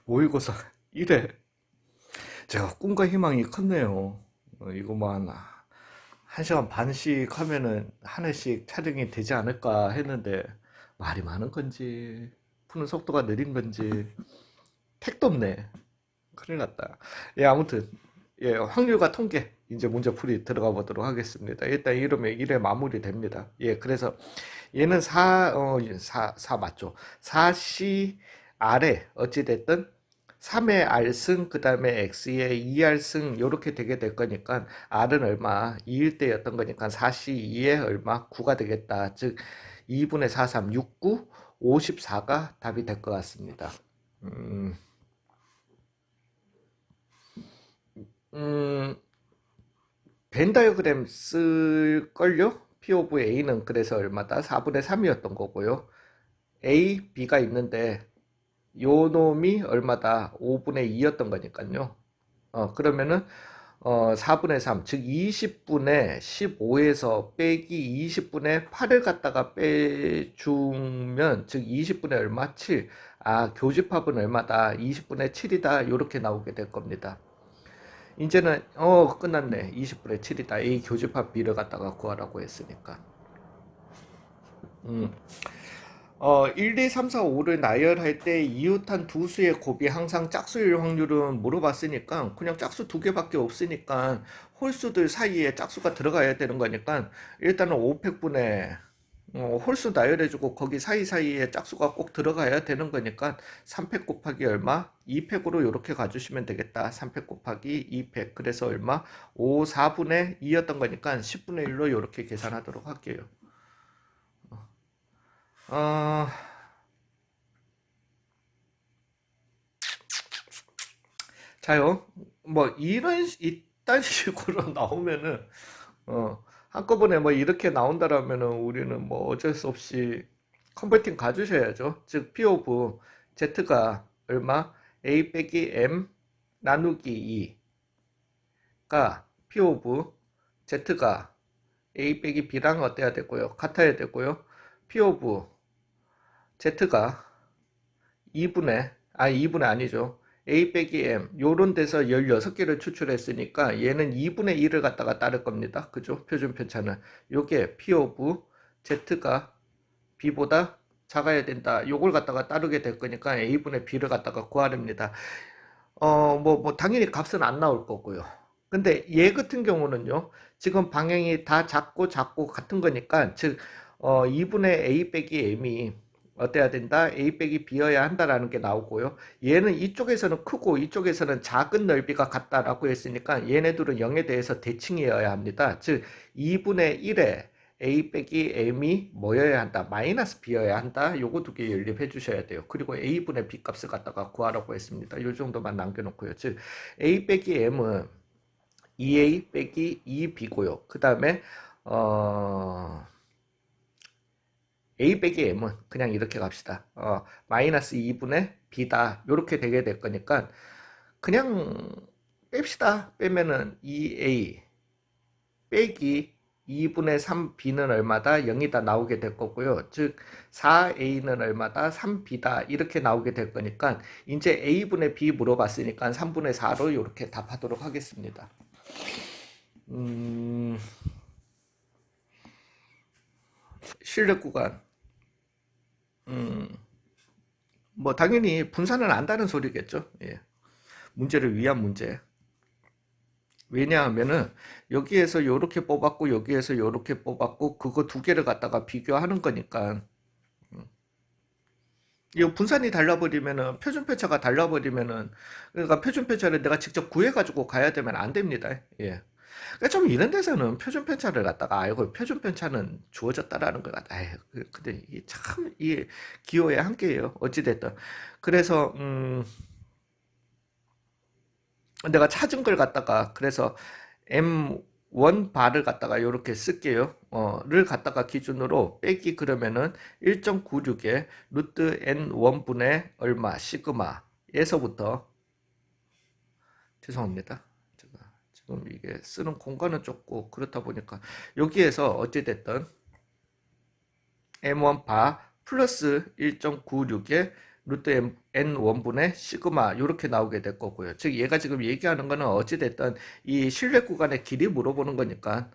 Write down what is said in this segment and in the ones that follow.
모의고사 1회. 제가 꿈과 희망이 컸네요. 이거만 1시간 반씩 하면은 한 회씩 촬영이 되지 않을까 했는데 말이 많은 건지 푸는 속도가 느린 건지 택도 없네. 큰일 났다. 예, 아무튼 예, 확률과 통계 이제 문제풀이 들어가 보도록 하겠습니다. 일단 이러면 1회 마무리됩니다. 예, 그래서 얘는 4 맞죠? 4C 아래 어찌됐든 3의 R승 그 다음에 X의 2R승 요렇게 되게 될 거니까 R은 얼마? 2일 때였던 거니까 4C2에 얼마? 9가 되겠다. 즉 2분의 4, 3, 6, 9, 54가 답이 될 것 같습니다. 음, 음, 벤 다이어그램 쓸걸요? P 오브 A는 그래서 얼마다? 4분의 3이었던 거고요. A, B가 있는데 요 놈이 얼마다? 5분의 2였던 거니까요. 그러면은 4분의 3, 즉 20분의 15에서 빼기 20분의 8을 갖다가 빼주면 즉 20분의 얼마? 7. 아, 교집합은 얼마다? 20분의 7이다. 요렇게 나오게 될 겁니다. 이제는 끝났네. 20분의 7이다. A 교집합 B를 갖다가 구하라고 했으니까. 음. 1, 2, 3, 4, 5를 나열할 때 이웃한 두 수의 곱이 항상 짝수일 확률은 물어봤으니까 그냥 짝수 두 개밖에 없으니까 홀수들 사이에 짝수가 들어가야 되는 거니까 일단은 5팩분의 홀수 나열해주고 거기 사이사이에 짝수가 꼭 들어가야 되는 거니까 3팩 곱하기 얼마? 2팩으로 이렇게 가주시면 되겠다. 3팩 곱하기 2팩 그래서 얼마? 5, 4분의 2였던 거니까 10분의 1로 이렇게 계산하도록 할게요. 어, 자요. 뭐 이딴 식으로 나오면은 한꺼번에 뭐 이렇게 나온다라면은 우리는 뭐 어쩔 수 없이 컨버팅 가주셔야죠. 즉 P 오브 Z가 얼마? A 빼기 M 나누기 2가 P 오브 Z가 A 빼기 B랑 어때야 되고요? 같아야 되고요. P 오브 Z가 2분의 아니죠. A 빼기 M 요런 데서 16개를 추출했으니까 얘는 2분의 1을 갖다가 따를 겁니다. 그죠? 표준 편차는 요게 P 오브 Z가 B보다 작아야 된다. 요걸 갖다가 따르게 될 거니까 A분의 B를 갖다가 구하렵니다. 당연히 값은 안 나올 거고요. 근데 얘 같은 경우는요. 지금 방향이 다 작고 같은 거니까 즉 2분의 A 빼기 M이 어때야 된다? A 빼기 B여야 한다라는 게 나오고요. 얘는 이쪽에서는 크고 이쪽에서는 작은 넓이가 같다라고 했으니까 얘네들은 0에 대해서 대칭이어야 합니다. 즉 2분의 1에 A 빼기 M이 뭐여야 한다? 마이너스 B여야 한다. 요거 두 개 연립해 주셔야 돼요. 그리고 A분의 B 값을 갖다가 구하라고 했습니다. 요 정도만 남겨놓고요. 즉 A 빼기 M은 2A 빼기 2B고요. 그 다음에 어... A 빼기 M은 그냥 이렇게 갑시다. 마이너스 2분의 B다. 요렇게 되게 될 거니까 그냥 뺍시다. 빼면은 2A 빼기 2분의 3b는 얼마다? 0이다 나오게 될 거고요. 즉 4a는 얼마다? 3b다 이렇게 나오게 될 거니까 이제 a분의 b 물어봤으니까 3분의 4로 이렇게 답하도록 하겠습니다. 음, 실력 구간 뭐 당연히 분산은 안다는 소리겠죠. 예. 문제를 위한 문제. 왜냐하면은 여기에서 요렇게 뽑았고 여기에서 요렇게 뽑았고 그거 두 개를 갖다가 비교하는 거니까 이 분산이 달라버리면은 표준 편차가 달라버리면은 그러니까 표준 편차를 내가 직접 구해가지고 가야 되면 안 됩니다. 예. 그러니까 좀 이런 데서는 표준 편차를 갖다가 알고 표준 편차는 주어졌다라는 것 같아. 아유, 근데 이게 참 이 기호의 한계예요. 어찌 됐든 그래서 내가 찾은 걸 갖다가 그래서 M1 바를 갖다가 이렇게 쓸게요. 를 갖다가 기준으로 빼기 그러면은 1.96에 루트 N1분의 얼마 시그마에서부터 죄송합니다. 제가 지금 이게 쓰는 공간은 좁고 그렇다 보니까 여기에서 어찌됐든 M1 바 플러스 1.96에 루트 n 원분의 시그마 이렇게 나오게 될 거고요. 즉 얘가 지금 얘기하는 거는 어찌됐든 이 실내 구간의 길이 물어보는 거니까,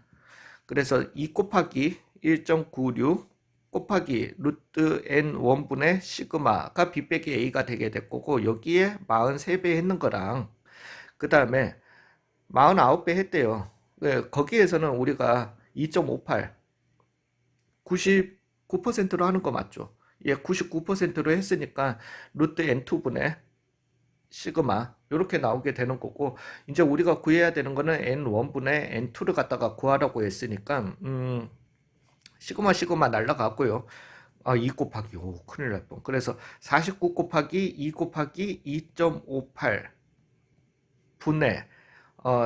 그래서 2 곱하기 1.96 곱하기 루트 n 원분의 시그마가 b 빼기 a가 되게 될 거고, 여기에 43배 했는 거랑 그 다음에 49배 했대요. 거기에서는 우리가 2.58 99%로 하는 거 맞죠? 예, 99%로 했으니까 루트 n2분의 시그마 이렇게 나오게 되는 거고, 이제 우리가 구해야 되는 거는 n1분의 n2를 갖다가 구하라고 했으니까 시그마 날라갔고요. 2 곱하기 큰일 날 뻔. 그래서 49 곱하기 2 곱하기 2.58 분의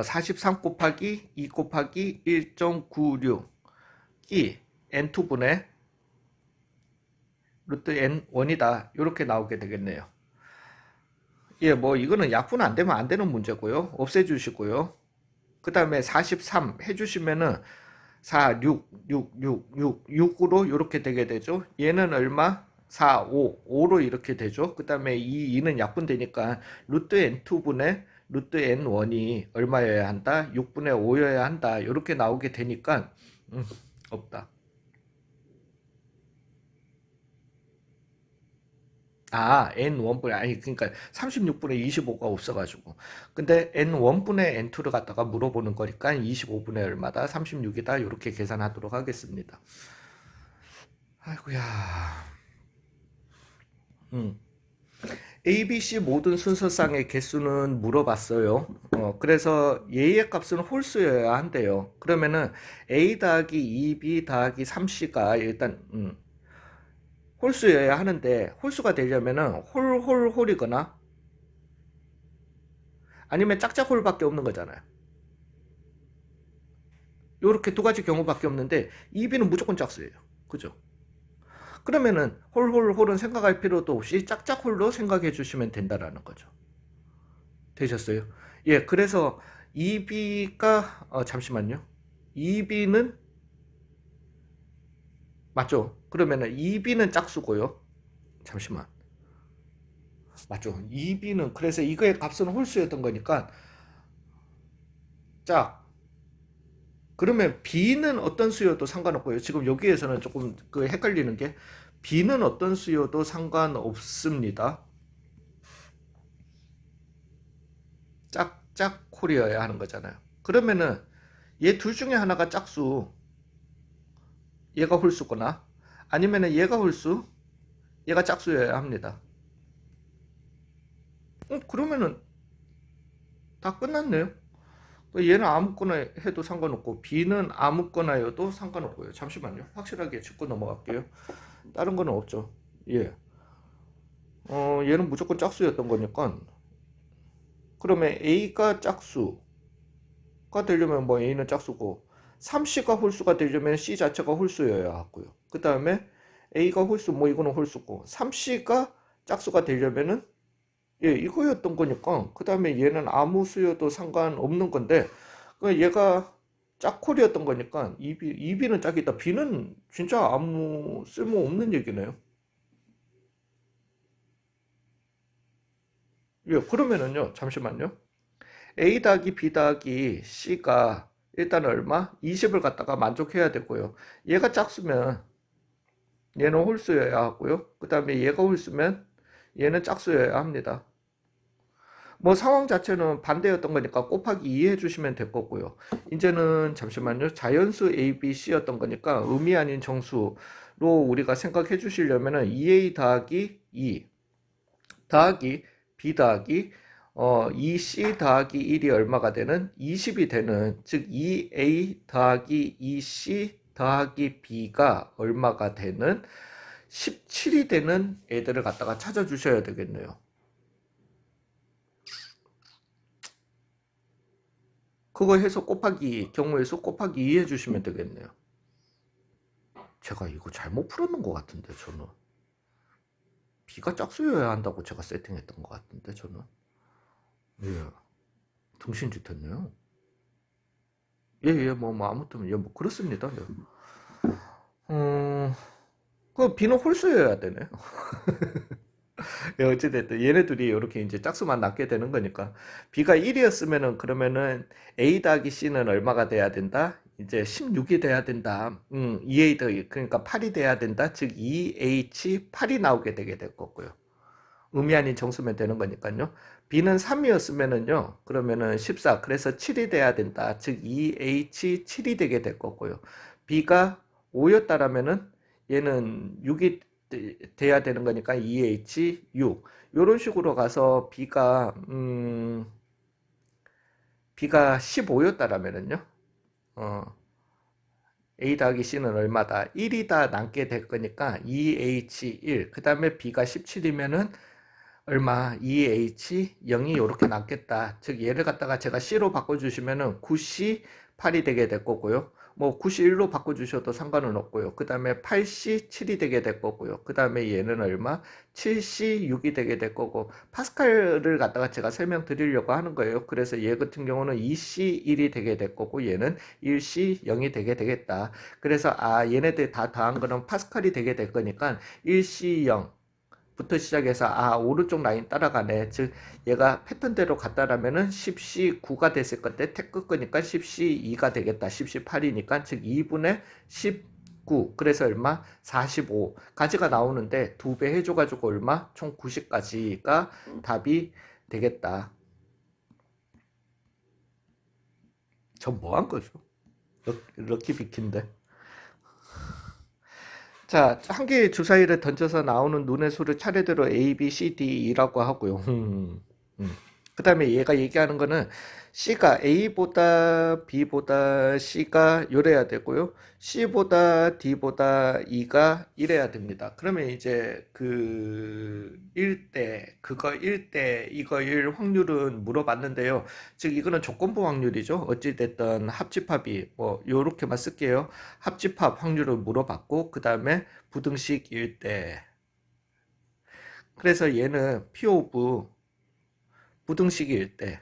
43 곱하기 2 곱하기 1.96이 n2분의 루트 n1이다 이렇게 나오게 되겠네요. 예, 뭐 이거는 약분 안 되면 안 되는 문제고요. 없애주시고요. 그 다음에 43 해주시면은 4, 6으로 이렇게 되게 되죠. 얘는 얼마? 4, 5로 이렇게 되죠. 그 다음에 2는 약분되니까 루트 n2분의 루트 n1이 얼마여야 한다? 6분의 5여야 한다. 이렇게 나오게 되니까 없다. n1분의, 아니, 그러니까 36분의 25가 없어가지고. 근데 n1분의 n2를 갖다가 물어보는 거니까 25분의 얼마다? 36이다. 이렇게 계산하도록 하겠습니다. 아이고야. A, B, C 모든 순서상의 개수는 물어봤어요. 그래서 얘의 값은 홀수여야 한대요. 그러면은 A 더하기 2B 더하기 3C가 일단, 홀수여야 하는데, 홀수가 되려면은 홀이거나 아니면 짝짝홀밖에 없는 거잖아요. 요렇게 두 가지 경우밖에 없는데 2B는 무조건 짝수예요. 그죠? 그러면은 홀은 생각할 필요도 없이 짝짝홀로 생각해 주시면 된다라는 거죠. 되셨어요? 예, 그래서 2B가 잠시만요. 2B는 맞죠? 그러면은 2B는 짝수고요. 잠시만. 맞죠? 2B는 그래서 이거의 값은 홀수였던 거니까 짝. 그러면 B는 어떤 수여도 상관없고요. 지금 여기에서는 조금 헷갈리는 게 B는 어떤 수여도 상관없습니다. 짝짝콜이어야 하는 거잖아요. 그러면은 얘 둘 중에 하나가 짝수, 얘가 홀수거나 아니면은 얘가 홀수, 얘가 짝수여야 합니다. 그러면은 다 끝났네요. 얘는 아무거나 해도 상관없고 B는 아무거나여도 상관없고요. 잠시만요. 확실하게 짚고 넘어갈게요. 다른 거는 없죠. 예. 얘는 무조건 짝수였던 거니까, 그러면 A가 짝수가 되려면 뭐 A는 짝수고 3C가 홀수가 되려면 C 자체가 홀수여야 하고요. 그 다음에 A가 홀수, 뭐 이거는 홀수고 3C가 짝수가 되려면은 예, 이거였던 거니까 그 다음에 얘는 아무 수여도 상관없는 건데 얘가 짝콜이었던 거니까 2B는 짝이다. B는 진짜 아무 쓸모없는 얘기네요. 예, 그러면은요, 잠시만요. A 더하기 B 더하기 C가 일단 얼마? 20을 갖다가 만족해야 되고요. 얘가 짝수면 얘는 홀수여야 하고요. 그 다음에 얘가 홀수면 얘는 짝수여야 합니다. 뭐 상황 자체는 반대였던 거니까 곱하기 2 해주시면 될 거고요. 이제는 잠시만요. 자연수 A, B, C였던 거니까 의미 아닌 정수로 우리가 생각해 주시려면은 2A 더하기 2 더하기 B 더하기 2C 더하기 1이 얼마가 되는? 20이 되는, 즉 2A 더하기 2C 더하기 B가 얼마가 되는? 17이 되는 애들을 갖다가 찾아주셔야 되겠네요. 그거 해서 곱하기, 경우의 수 곱하기 2 해주시면 되겠네요. 제가 이거 잘못 풀었는 것 같은데, 저는. B가 짝수여야 한다고 제가 세팅했던 것 같은데, 저는. 예. 등신짓 했네요. 예, 예, 아무튼, 예, 뭐, 그렇습니다. 네. 그 B는 홀수여야 되네. 어찌됐든 얘네 둘이 이렇게 이제 짝수만 낳게 되는 거니까 B가 1이었으면은 그러면은 A 더하기 C는 얼마가 돼야 된다? 이제 16이 돼야 된다. 2A 더하기 그러니까 8이 돼야 된다. 즉 2H 8이 나오게 되게 될 거고요. 의미 아닌 정수면 되는 거니까요. B는 3이었으면은요. 그러면은 14. 그래서 7이 돼야 된다. 즉 2H 7이 되게 될 거고요. B가 5였다라면은 얘는 6이 돼야 되는 거니까 2H 6. 요런 식으로 가서 B가 15였다라면은요. 어, A 더하기 C는 얼마다? 1이 다 남게 될 거니까 2H1. 그 다음에 B가 17이면은 얼마 2H 0이 이렇게 남겠다. 즉 얘를 갖다가 제가 C로 바꿔주시면은 9C 8이 되게 될 거고요. 뭐 9C 1로 바꿔주셔도 상관은 없고요. 그 다음에 8C 7이 되게 될 거고요. 그 다음에 얘는 얼마 7C 6이 되게 될 거고 파스칼을 갖다가 제가 설명드리려고 하는 거예요. 그래서 얘 같은 경우는 2C 1이 되게 될 거고 얘는 1C 0이 되게 되겠다. 그래서 얘네들 다 더한 거는 파스칼이 되게 될 거니까 1C 0 부터 시작해서 오른쪽 라인 따라가네. 즉 얘가 패턴대로 갔다라면은 10C9가 됐을 건데 태끝 거니까 10C2가 되겠다. 10C8이니까 즉 2분의 19. 그래서 얼마? 45 가지가 나오는데 2배 해줘가지고 얼마? 총 90까지가 답이 되겠다. 전 뭐 한 거죠? 럭키 비키인데. 자, 한 개의 주사위를 던져서 나오는 눈의 수를 차례대로 A, B, C, D, E라고 하고요. 그 다음에 얘가 얘기하는 거는 C가 A보다 B보다 C가 요래야 되고요. C보다 D보다 E가 이래야 됩니다. 그러면 이제 그 1대, 그거 1대, 이거 1 확률은 물어봤는데요. 즉 이거는 조건부 확률이죠. 어찌됐든 합집합이 뭐 요렇게만 쓸게요. 합집합 확률을 물어봤고 그 다음에 부등식 1대. 그래서 얘는 P 오브 부등식일 때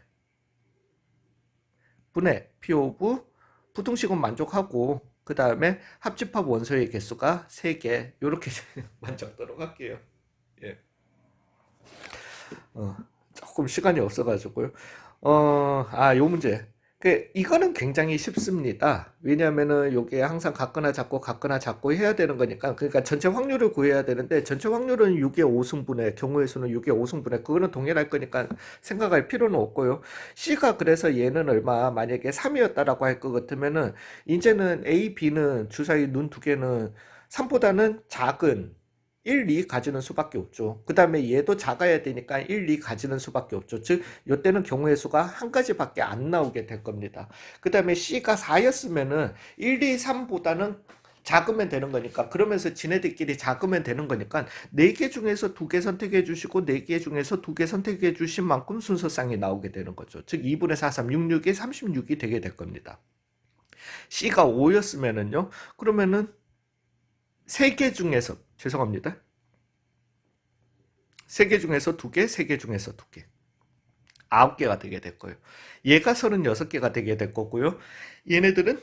분의 P 오브 부등식은 만족하고 그 다음에 합집합 원소의 개수가 3개 이렇게 만족도록 할게요. 예. 조금 시간이 없어가지고요. 요 문제. 이거는 굉장히 쉽습니다. 왜냐면은 요게 항상 같거나 작고 해야 되는 거니까. 그러니까 전체 확률을 구해야 되는데, 전체 확률은 6의 5승분의, 경우의 수는 6의 5승분의, 그거는 동일할 거니까 생각할 필요는 없고요. C가 그래서 얘는 얼마, 만약에 3이었다라고 할 것 같으면은, 이제는 A, B는 주사위 눈 두 개는 3보다는 작은 1, 2 가지는 수밖에 없죠. 그 다음에 얘도 작아야 되니까 1, 2 가지는 수밖에 없죠. 즉, 이때는 경우의 수가 한 가지밖에 안 나오게 될 겁니다. 그 다음에 C가 4였으면은 1, 2, 3보다는 작으면 되는 거니까 그러면서 지네들끼리 작으면 되는 거니까 4개 중에서 2개 선택해 주시고 4개 중에서 2개 선택해 주신 만큼 순서상이 나오게 되는 거죠. 즉 2분의 4, 3, 6, 6이 36이 되게 될 겁니다. C가 5였으면은요. 그러면은 3개 중에서 죄송합니다. 3개 중에서 2개, 3개 중에서 2개. 9개가 되게 될 거예요. 얘가 36개가 되게 될 거고요. 얘네들은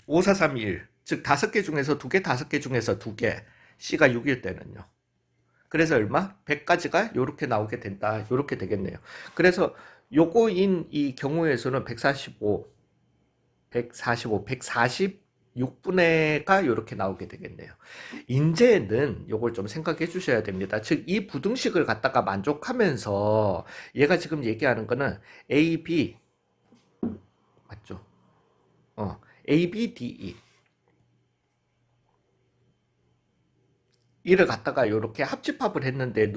5, 4, 3, 1. 즉 5개 중에서 2개, 5개 중에서 2개. C가 6일 때는요. 그래서 얼마? 100까지가 이렇게 나오게 된다. 이렇게 되겠네요. 그래서 요거인 이 경우의 수는 145, 6분의가 이렇게 나오게 되겠네요. 인제는 요걸 좀 생각해 주셔야 됩니다. 즉, 이 부등식을 갖다가 만족하면서 얘가 지금 얘기하는 거는 A, B, 맞죠? A, B, D, E. 이를 갖다가 이렇게 합집합을 했는데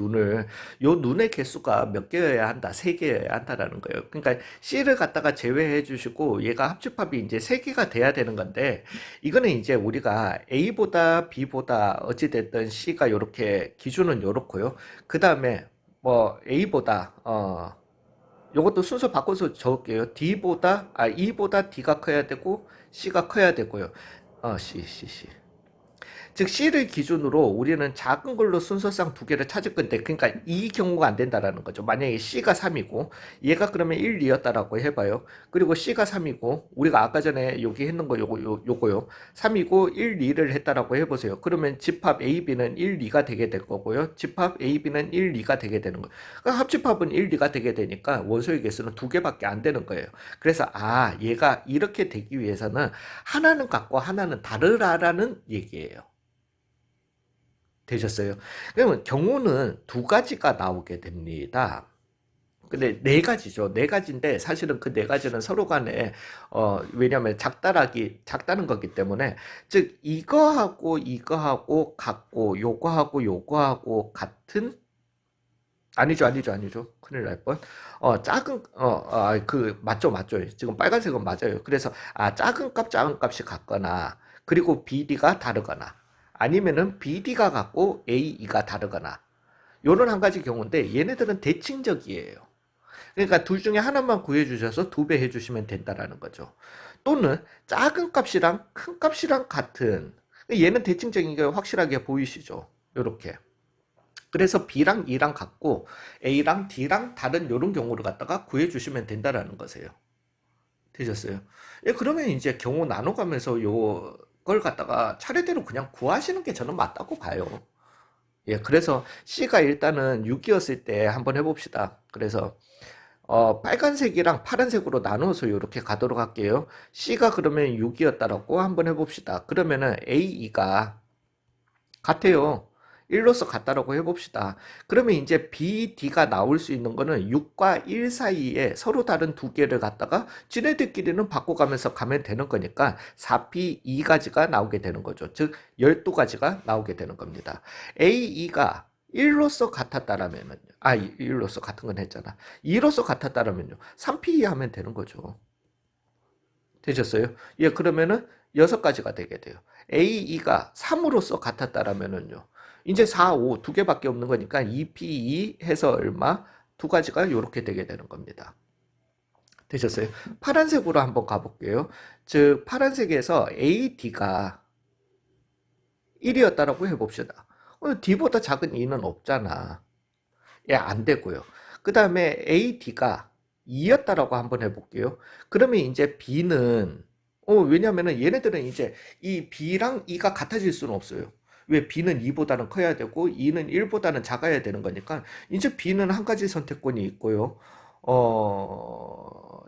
요 눈의 개수가 몇 개여야 한다, 3개여야 한다라는 거예요. 그러니까 C를 갖다가 제외해 주시고 얘가 합집합이 이제 3개가 돼야 되는 건데 이거는 이제 우리가 A보다 B보다 어찌됐든 C가 이렇게 기준은 요렇고요. 그 다음에 뭐 A보다 요것도 순서 바꿔서 적을게요. E보다 D가 커야 되고 C가 커야 되고요. C. 즉 C를 기준으로 우리는 작은 걸로 순서상 두 개를 찾을 건데, 그러니까 이 경우가 안 된다라는 거죠. 만약에 C가 3이고 얘가 그러면 1, 2였다라고 해봐요. 그리고 C가 3이고 우리가 아까 전에 여기 했는 거 요거요. 3이고 1, 2를 했다라고 해보세요. 그러면 집합 A, B는 1, 2가 되게 될 거고요. 집합 A, B는 1, 2가 되게 되는 거예요. 그러니까 합집합은 1, 2가 되게 되니까 원소의 개수는 두 개밖에 안 되는 거예요. 그래서 얘가 이렇게 되기 위해서는 하나는 같고 하나는 다르라라는 얘기예요. 되셨어요? 그러면 경우는 두 가지가 나오게 됩니다. 근데 네 가지죠. 네 가지인데 사실은 그 네 가지는 서로 간에 왜냐하면 작다는 거기 때문에, 즉 이거하고 같고 요거하고 같은, 아니죠. 큰일 날 뻔. 작은 맞죠. 지금 빨간색은 맞아요. 그래서 작은 값이 같거나, 그리고 BD가 다르거나, 아니면은 BD가 같고 AE가 다르거나, 요런 한 가지 경우인데 얘네들은 대칭적이에요. 그러니까 둘 중에 하나만 구해 주셔서 두 배 해 주시면 된다라는 거죠. 또는 작은 값이랑 큰 값이랑 같은, 얘는 대칭적인 게 확실하게 보이시죠? 요렇게. 그래서 B랑 E랑 같고 A랑 D랑 다른 요런 경우를 갖다가 구해 주시면 된다라는 거세요. 되셨어요? 예, 그러면 이제 경우 나눠가면서 요걸 갖다가 차례대로 그냥 구하시는 게 저는 맞다고 봐요. 예, 그래서 C가 일단은 6이었을 때 한번 해봅시다. 그래서 빨간색이랑 파란색으로 나눠서 이렇게 가도록 할게요. C가 그러면 6이었다라고 한번 해봅시다. 그러면은 AE가 같아요. 1로서 같다라고 해봅시다. 그러면 이제 B, D가 나올 수 있는 거는 6과 1 사이에 서로 다른 두 개를 갖다가 지네들끼리는 바꿔가면서 가면 되는 거니까 4P 2가지가 나오게 되는 거죠. 즉 12가지가 나오게 되는 겁니다. AE가 1로서 같았다라면요. 1로서 같은 건 했잖아. 2로서 같았다라면요. 3P2 하면 되는 거죠. 되셨어요? 예, 그러면은 6가지가 되게 돼요. AE가 3으로서 같았다라면은요. 이제 4, 5 두 개밖에 없는 거니까 2P2 해서 얼마? 두 가지가 이렇게 되게 되는 겁니다. 되셨어요? 파란색으로 한번 가볼게요. 즉 파란색에서 AD가 1이었다라고 해봅시다. D보다 작은 2는 없잖아. 예, 안 되고요. 그 다음에 AD가 2였다라고 한번 해볼게요. 그러면 이제 B는, 왜냐면은 얘네들은 이제 이 B랑 E가 같아질 수는 없어요. 왜? B는 2보다는 커야 되고 2는 1보다는 작아야 되는 거니까 이제 B는 한 가지 선택권이 있고요.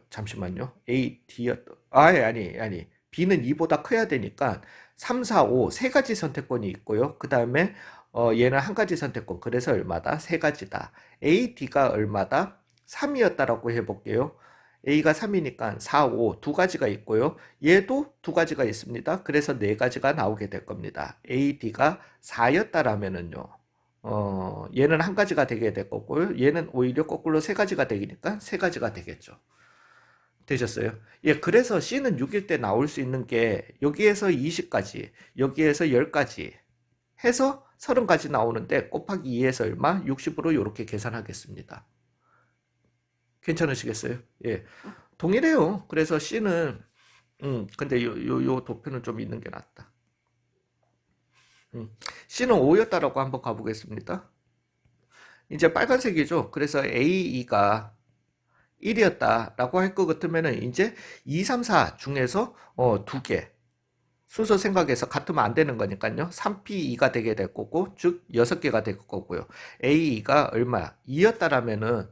잠시만요. A, D였다. 아니. B는 2보다 커야 되니까 3, 4, 5 세 가지 선택권이 있고요. 그 다음에 얘는 한 가지 선택권. 그래서 얼마다? 세 가지다. A, D가 얼마다? 3이었다라고 해볼게요. A가 3이니까 4, 5 두 가지가 있고요. 얘도 두 가지가 있습니다. 그래서 네 가지가 나오게 될 겁니다. A, D가 4였다라면은요. 얘는 한 가지가 되게 될 거고요. 얘는 오히려 거꾸로 세 가지가 되니까 세 가지가 되겠죠. 되셨어요? 예, 그래서 C는 6일 때 나올 수 있는 게 여기에서 20가지, 여기에서 10가지 해서 30가지 나오는데 곱하기 2에서 얼마? 60으로 이렇게 계산하겠습니다. 괜찮으시겠어요? 예. 동일해요. 그래서 C는 근데 요 도표는 좀 있는 게 낫다. C는 5였다라고 한번 가보겠습니다. 이제 빨간색이죠. 그래서 AE가 1이었다라고 할 것 같으면은 이제 2, 3, 4 중에서 두 개 순서 생각해서 같으면 안 되는 거니까요. 3P2가 되게 될 거고, 즉 6개가 될 거고요. AE가 얼마? 2였다라면은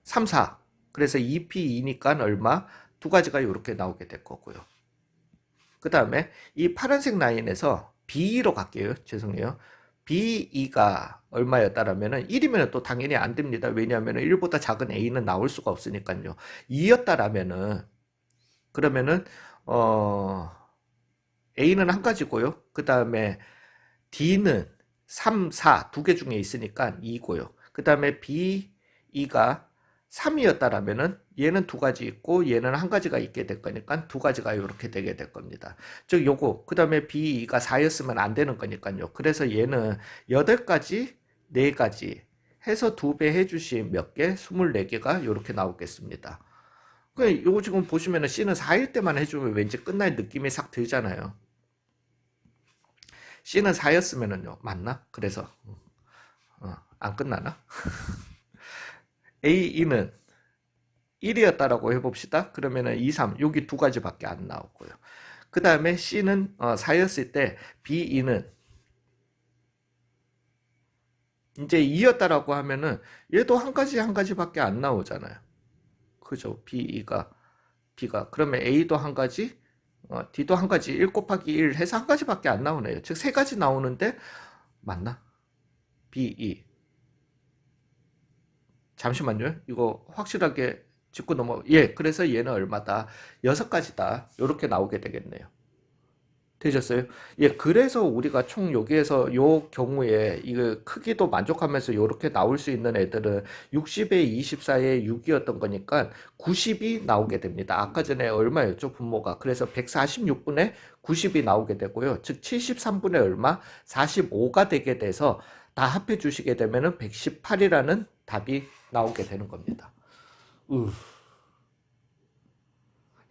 3, 4. 그래서 2P2니까 얼마? 두 가지가 이렇게 나오게 될 거고요. 그 다음에 이 파란색 라인에서 B로 갈게요. 죄송해요. BE가 얼마였다라면은 1이면 또 당연히 안 됩니다. 왜냐하면 1보다 작은 A는 나올 수가 없으니까요. 2였다라면은 그러면은 A는 한 가지고요. 그 다음에 D는 3, 4 두 개 중에 있으니까 2고요. 그 다음에 B, E가 3이었다라면은 얘는 두 가지 있고 얘는 한 가지가 있게 될 거니까 두 가지가 이렇게 되게 될 겁니다. 즉 요거 그 다음에 B, E가 4였으면 안 되는 거니까요. 그래서 얘는 8가지, 4가지 해서 두 배 해주시 몇 개? 24개가 이렇게 나오겠습니다. 요거 지금 보시면은 C는 4일 때만 해주면 왠지 끝날 느낌이 싹 들잖아요. C는 4였으면은요. 맞나? 그래서 안 끝나나? AE는 1이었다라고 해봅시다. 그러면은 2, 3 여기 두 가지밖에 안 나오고요. 그 다음에 C는 4였을 때 BE는 이제 2였다라고 하면은 얘도 한 가지밖에 안 나오잖아요. 그죠? B가 그러면 A도 한 가지, D도 한 가지, 1 곱하기 1 해서 한 가지밖에 안 나오네요. 즉 세 가지 나오는데 맞나? BE. 잠시만요. 이거 확실하게 짚고 예, 그래서 얘는 얼마다? 6가지다. 이렇게 나오게 되겠네요. 되셨어요? 예, 그래서 우리가 총 여기에서 요 경우에 이거 크기도 만족하면서 이렇게 나올 수 있는 애들은 60에 24에 6이었던 거니까 90이 나오게 됩니다. 아까 전에 얼마였죠, 분모가? 그래서 146분의 90이 나오게 되고요. 즉 73분의 얼마? 45가 되게 돼서 다 합해 주시게 되면은 118이라는 답이 나오게 되는 겁니다. 으.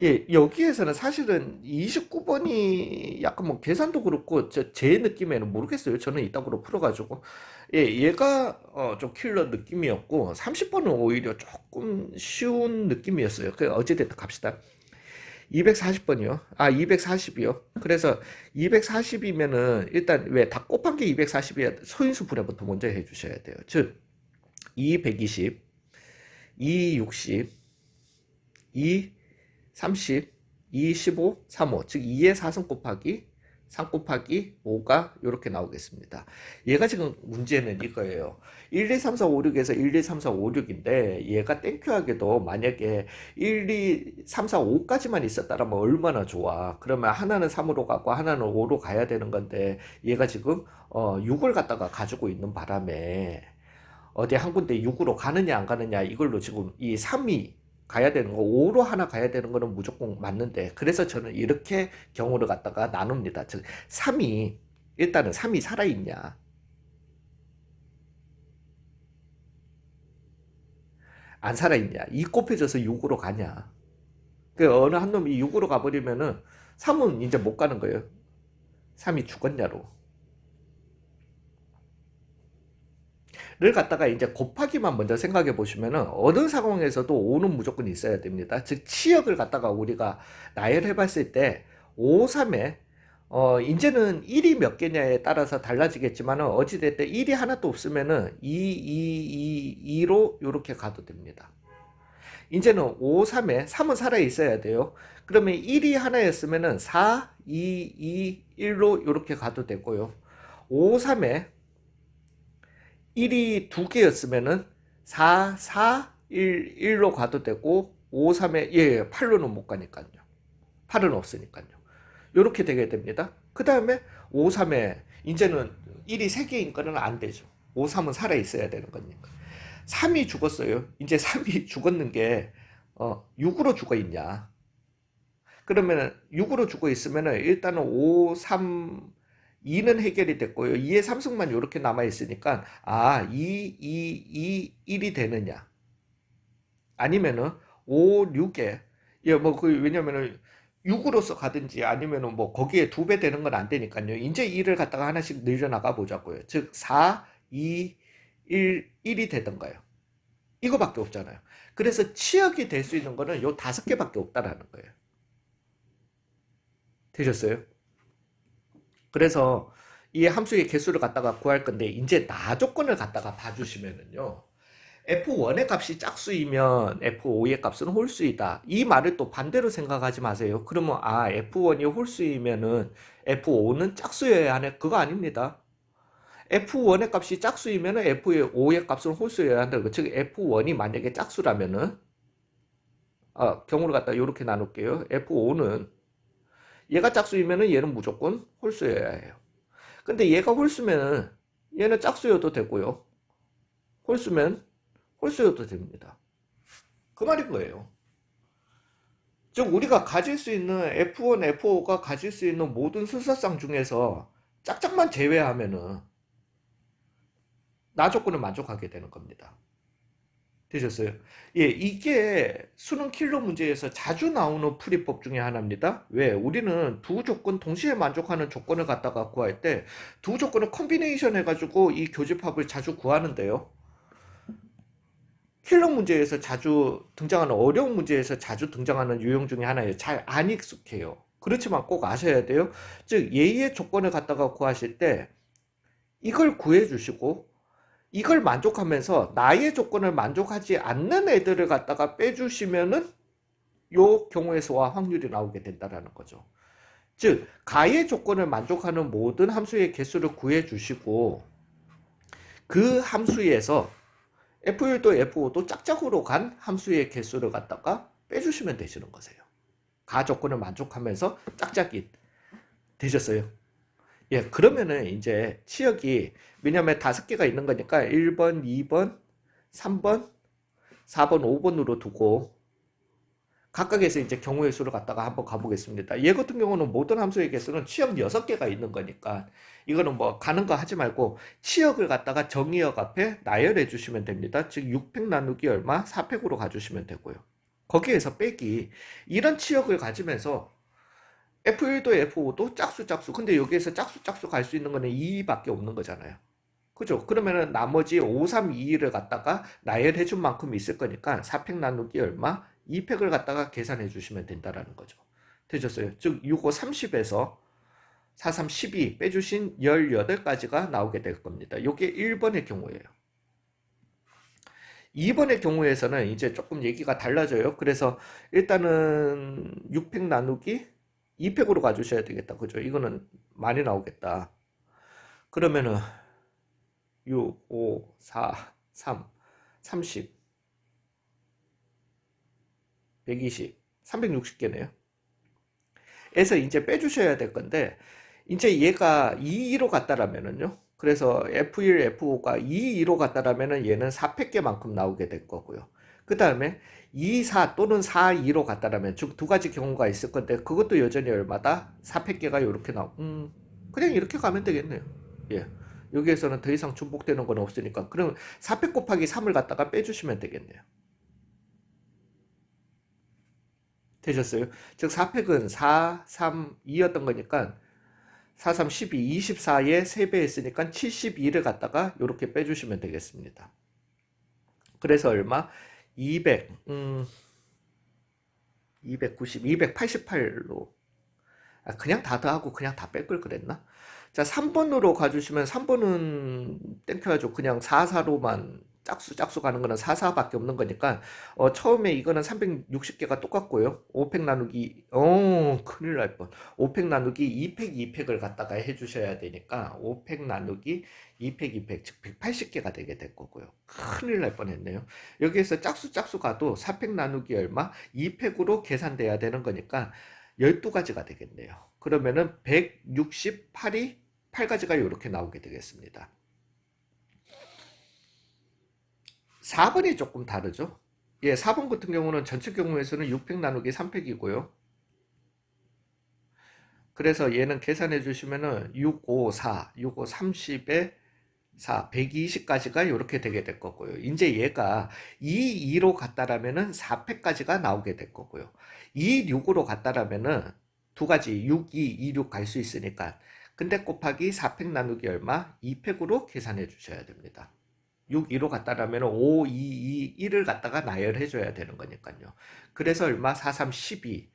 예, 여기에서는 사실은 29번이 약간 뭐 계산도 그렇고 제 느낌에는 모르겠어요. 저는 이따구로 풀어가지고 예, 얘가 좀 킬러 느낌이었고 30번은 오히려 조금 쉬운 느낌이었어요. 그 어찌됐든 갑시다. 240번이요. 아, 240이요. 그래서 240이면은 일단 왜 다 곱한 게 240이야. 소인수 분해부터 먼저 해주셔야 돼요. 즉, 2 120, 2 60, 2 30, 2, 15, 35. 즉 2의 4승 곱하기 3 곱하기 5가 이렇게 나오겠습니다. 얘가 지금 문제는 이거예요. 1, 2, 3, 4, 5, 6에서 1, 2, 3, 4, 5, 6인데 얘가 땡큐하게도 만약에 1, 2, 3, 4, 5까지만 있었다면 얼마나 좋아. 그러면 하나는 3으로 가고 하나는 5로 가야 되는 건데 얘가 지금 6을 갖다가 가지고 있는 바람에 어디 한 군데 6으로 가느냐 안 가느냐 이걸로 지금 이 3이 가야 되는 거 5로 하나 가야 되는 거는 무조건 맞는데 그래서 저는 이렇게 경우를 갖다가 나눕니다. 즉 3이 일단은 3이 살아있냐 안 살아있냐 이 곱해져서 6으로 가냐 그 어느 한 놈이 6으로 가버리면은 3은 이제 못 가는 거예요. 3이 죽었냐로 를 갖다가 이제 곱하기만 먼저 생각해 보시면은 어느 상황에서도 5는 무조건 있어야 됩니다. 즉 치역을 갖다가 우리가 나열해 봤을 때 5, 3에 이제는 1이 몇 개냐에 따라서 달라지겠지만은 어찌됐든 1이 하나도 없으면은 2로 이렇게 가도 됩니다. 이제는 5, 3에 3은 살아 있어야 돼요. 그러면 1이 하나였으면은 4, 2, 1로 이렇게 가도 되고요. 5, 3에 1이 두 개였으면은 4, 4, 1로 가도 되고 5, 3에 예, 8로는 못 가니까요. 8은 없으니까요. 이렇게 되게 됩니다. 그 다음에 5, 3에 이제는 1이 3개인 거는 안 되죠. 5, 3은 살아 있어야 되는 거니까. 3이 죽었어요. 이제 3이 죽었는 게 6으로 죽어 있냐. 그러면 6으로 죽어 있으면은 일단은 5, 3, 2는 해결이 됐고요. 2의 3승만 이렇게 남아 있으니까 2, 1이 되느냐? 아니면은 5, 6에 예, 뭐 그 왜냐면은 6으로서 가든지 아니면은 뭐 거기에 두 배 되는 건 안 되니까요. 이제 1을 갖다가 하나씩 늘려나가 보자고요. 즉 4, 2, 1이 되던가요. 이거밖에 없잖아요. 그래서 치역이 될 수 있는 거는 요 5개밖에 없다라는 거예요. 되셨어요? 그래서 이 함수의 개수를 갖다가 구할 건데 이제 나 조건을 갖다가 봐주시면은요. F1의 값이 짝수이면 F5의 값은 홀수이다. 이 말을 또 반대로 생각하지 마세요. 그러면 F1이 홀수이면은 F5는 짝수여야 하네. 그거 아닙니다. F1의 값이 짝수이면은 F5의 값은 홀수여야 한다. 즉 F1이 만약에 짝수라면은 경우를 갖다 이렇게 나눌게요. F5는 얘가 짝수이면은 얘는 무조건 홀수여야 해요. 근데 얘가 홀수면은 얘는 짝수여도 되고요. 홀수면 홀수여도 됩니다. 그 말인 거예요. 즉 우리가 가질 수 있는 F1, F5가 가질 수 있는 모든 순서상 중에서 짝짝만 제외하면은 나 조건을 만족하게 되는 겁니다. 되셨어요? 예, 이게 수능 킬러 문제에서 자주 나오는 풀이법 중에 하나입니다. 왜? 우리는 두 조건 동시에 만족하는 조건을 갖다가 구할 때 두 조건을 컨비네이션 해가지고 이 교집합을 자주 구하는데요. 킬러 문제에서 자주 등장하는 어려운 문제에서 자주 등장하는 유형 중에 하나예요. 잘 안 익숙해요. 그렇지만 꼭 아셔야 돼요. 즉 예의의 조건을 갖다가 구하실 때 이걸 구해 주시고 이걸 만족하면서 나의 조건을 만족하지 않는 애들을 갖다가 빼주시면은 요 경우에서와 확률이 나오게 된다라는 거죠. 즉 가의 조건을 만족하는 모든 함수의 개수를 구해 주시고 그 함수에서 F1도 F5도 짝짝으로 간 함수의 개수를 갖다가 빼주시면 되시는 거세요. 가 조건을 만족하면서 짝짝이 되셨어요. 예, 그러면은 이제 치역이 왜냐면 5개가 있는 거니까 1번, 2번, 3번, 4번, 5번으로 두고 각각에서 이제 경우의 수를 갖다가 한번 가보겠습니다. 얘 같은 경우는 모든 함수의 개수는 치역 6개가 있는 거니까 이거는 뭐 가는 거 하지 말고 치역을 갖다가 정의역 앞에 나열해 주시면 됩니다. 즉 6팩 나누기 얼마? 4팩으로 가주시면 되고요. 거기에서 빼기 이런 치역을 가지면서 F1도 F5도 짝수 짝수 근데 여기에서 짝수 짝수 갈 수 있는 거는 2밖에 없는 거잖아요. 그죠? 그러면은 나머지 5, 3, 2, 를 갖다가 나열해 준 만큼 있을 거니까 4팩 나누기 얼마? 2팩을 갖다가 계산해 주시면 된다라는 거죠. 되셨어요? 즉 6, 5, 30에서 4, 3, 12 빼주신 18가지가 나오게 될 겁니다. 이게 1번의 경우예요. 2번의 경우에서는 이제 조금 얘기가 달라져요. 그래서 일단은 6팩 나누기 2팩으로 가주셔야 되겠다. 그죠? 이거는 많이 나오겠다. 그러면은 6, 5, 4, 3, 30, 120, 360개네요. 에서 이제 빼주셔야 될 건데, 이제 얘가 2로 갔다라면은요. 그래서 F1, F5가 2로 갔다라면은 얘는 4팩계만큼 나오게 될 거고요. 그 다음에 2, 4 또는 4, 2로 갔다라면 즉 두 가지 경우가 있을 건데 그것도 여전히 얼마다 4팩계가 이렇게 그냥 이렇게 가면 되겠네요. 예. 여기에서는 더 이상 중복되는 건 없으니까 그럼 4팩 곱하기 3을 갖다가 빼주시면 되겠네요. 되셨어요? 즉 4팩은 4, 3, 2였던 거니까 4, 3, 12, 24에 3배 했으니까 72를 갖다가 이렇게 빼주시면 되겠습니다. 그래서 얼마? 200, 290, 288로 그냥 다 더하고 그냥 다 뺄 걸 그랬나? 자, 3번으로 가주시면 3번은 땡겨가지고 그냥 44로만 짝수 가는 거는 44밖에 없는 거니까 처음에 이거는 360개가 똑같고요. 5팩 나누기 큰일 날 뻔. 5팩 나누기 2팩 2팩을 갖다가 해주셔야 되니까 5팩 나누기 2팩 2팩 즉 180개가 되게 될 거고요. 큰일 날 뻔했네요. 여기에서 짝수 가도 4팩 나누기 얼마? 2팩으로 계산돼야 되는 거니까 12가지가 되겠네요. 그러면은 168이 8가지가 이렇게 나오게 되겠습니다. 4번이 조금 다르죠. 예, 4번 같은 경우는 전체 경우에서는 6팩 나누기 3팩이고요. 그래서 얘는 계산해 주시면은 6, 5, 4, 6, 5, 30에 4, 120까지가 이렇게 되게 될 거고요. 이제 얘가 2, 2로 갔다라면은 4팩까지가 나오게 될 거고요. 2, 6으로 갔다라면은 두 가지 6, 2, 2, 6 갈 수 있으니까 근데 곱하기 4팩 나누기 얼마? 2팩으로 계산해 주셔야 됩니다. 6, 2로 갔다라면 5, 2, 2, 1을 갖다가 나열해 줘야 되는 거니까요. 그래서 얼마? 4, 3, 12.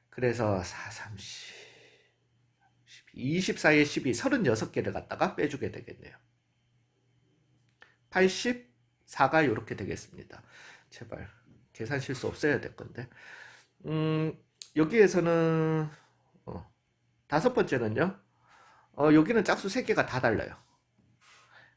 그래서 4, 3, 12, 24에 12, 36개를 갖다가 빼주게 되겠네요. 84가 이렇게 되겠습니다. 제발 계산 실수 없어야 될 건데. 여기에서는 다섯 번째는요. 여기는 짝수 3개가 다 달라요.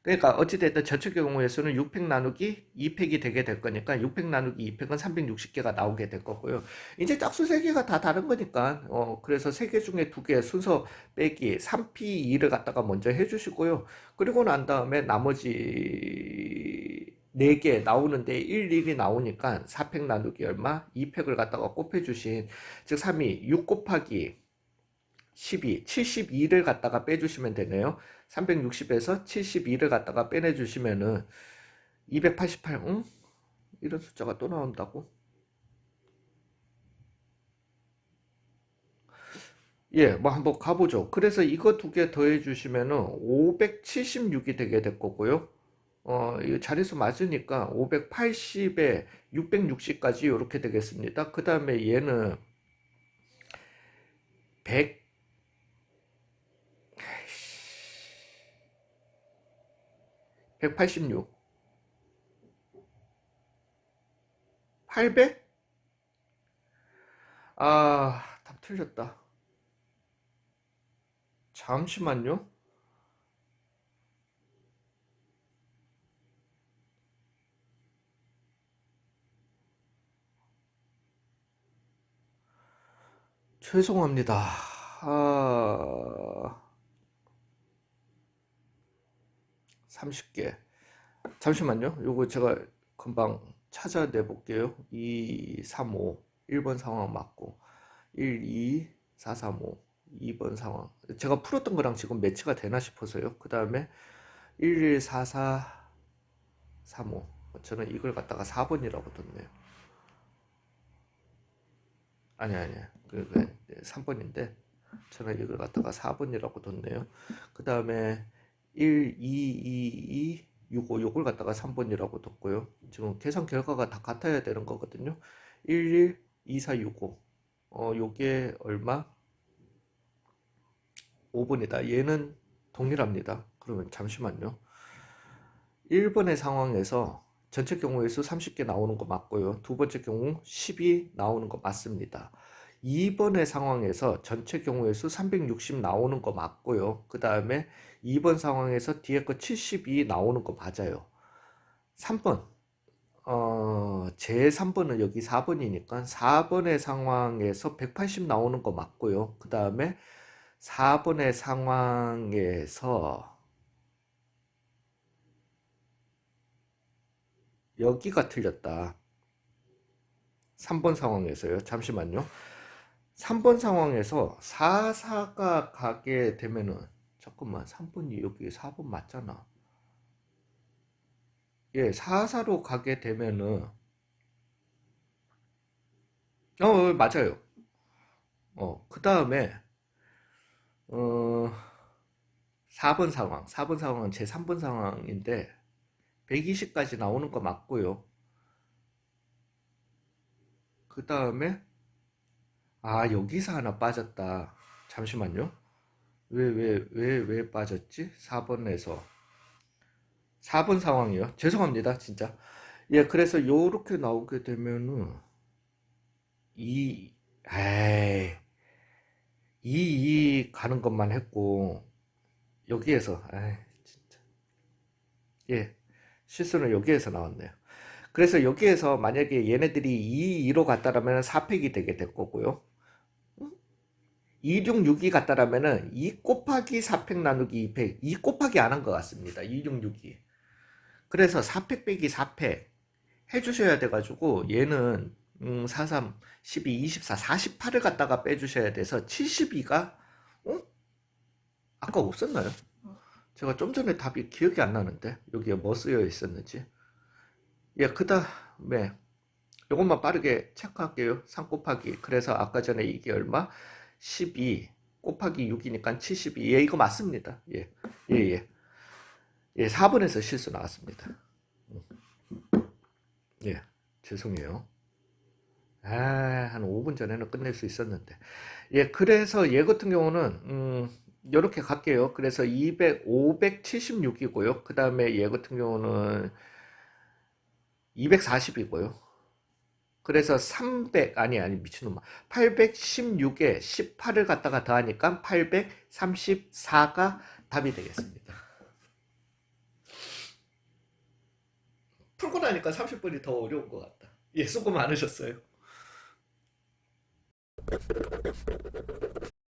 그러니까 어찌됐든 전체 경우에서는 6팩 나누기 2팩이 되게 될 거니까 6팩 나누기 2팩은 360개가 나오게 될 거고요. 이제 짝수 3개가 다 다른 거니까 그래서 3개 중에 2개 순서 빼기 3P2를 갖다가 먼저 해주시고요. 그리고 난 다음에 나머지 4개 나오는데 1, 1이 나오니까 4팩 나누기 얼마? 2팩을 갖다가 곱해주신 즉 3이 6 곱하기 12, 72를 갖다가 빼주시면 되네요. 360에서 72를 갖다가 빼내주시면은 288, 이런 숫자가 또 나온다고? 예, 뭐 한번 가보죠. 그래서 이거 두 개 더해 주시면은 576이 되게 될 거고요. 이 자릿수 맞으니까 580에 660까지 이렇게 되겠습니다. 그 다음에 얘는 100, 186, 800? 아, 답 틀렸다. 잠시만요. 죄송합니다. 아, 30개. 잠시만요. 요거 제가 금방 찾아내 볼게요. 2, 3, 5. 1번 상황 맞고. 1, 2, 4, 3, 5. 2번 상황. 제가 풀었던 거랑 지금 매치가 되나 싶어서요. 그 다음에 1, 1, 4, 4, 3, 5. 저는 이걸 갖다가 4번이라고 뒀네요. 아니. 3번인데, 저는 이걸 갖다가 4번이라고 뒀네요. 그 다음에 1, 2, 2, 2, 6, 5, 요걸 갖다가 3번이라고 뒀고요. 지금 계산 결과가 다 같아야 되는 거거든요. 1, 1, 2, 4, 6, 5. 요게 얼마? 5번이다. 얘는 동일합니다. 그러면 잠시만요. 1번의 상황에서 전체 경우의 수 30개 나오는 거 맞고요. 두 번째 경우 10이 나오는 거 맞습니다. 2번의 상황에서 전체 경우의 수 360 나오는 거 맞고요. 그 다음에 2번 상황에서 뒤에 거 72 나오는 거 맞아요. 3번, 제 3번은 여기 4번이니까 4번의 상황에서 180 나오는 거 맞고요. 그 다음에 4번의 상황에서 여기가 틀렸다. 3번 상황에서요. 잠시만요. 3번 상황에서 44가 가게 되면은, 잠깐만, 3번이 여기 4번 맞잖아. 예, 44로 가게 되면은, 맞아요. 그 다음에, 어, 4번 상황. 4번 상황은 제 3번 상황인데, 120까지 나오는 거 맞고요. 그 다음에, 여기서 하나 빠졌다. 잠시만요. 왜 빠졌지? 4번에서. 4번 상황이요. 죄송합니다, 진짜. 예, 그래서 요렇게 나오게 되면은, 이, 에이, 이 가는 것만 했고, 여기에서, 진짜. 예, 실수는 여기에서 나왔네요. 그래서 여기에서 만약에 얘네들이 2로 갔다라면 4팩이 되게 될 거고요. 266이 같다라면은 2 곱하기 4팩 나누기 2팩, 2 곱하기 안 한 것 같습니다. 266이. 그래서 4팩 빼기 4팩 해주셔야 돼가지고 얘는 43, 12, 24, 48을 갖다가 빼주셔야 돼서 72가 아까 없었나요? 제가 좀 전에 답이 기억이 안 나는데 여기에 뭐 쓰여 있었는지. 예, 그 다음에 이것만 빠르게 체크할게요. 3 곱하기. 그래서 아까 전에 이게 얼마? 12 곱하기 6이니까 72. 예, 이거 맞습니다. 예, 예, 예. 예, 4번에서 실수 나왔습니다. 예, 죄송해요. 한 5분 전에는 끝낼 수 있었는데. 예, 그래서 얘 같은 경우는, 요렇게 갈게요. 그래서 200, 576이고요. 그 다음에 얘 같은 경우는 240이고요. 그래서 300, 아니, 미친놈아. 816에 18을 갖다가 더하니까 834가 답이 되겠습니다. 풀고 나니까 30분이 더 어려운 것 같다. 예, 수고 많으셨어요.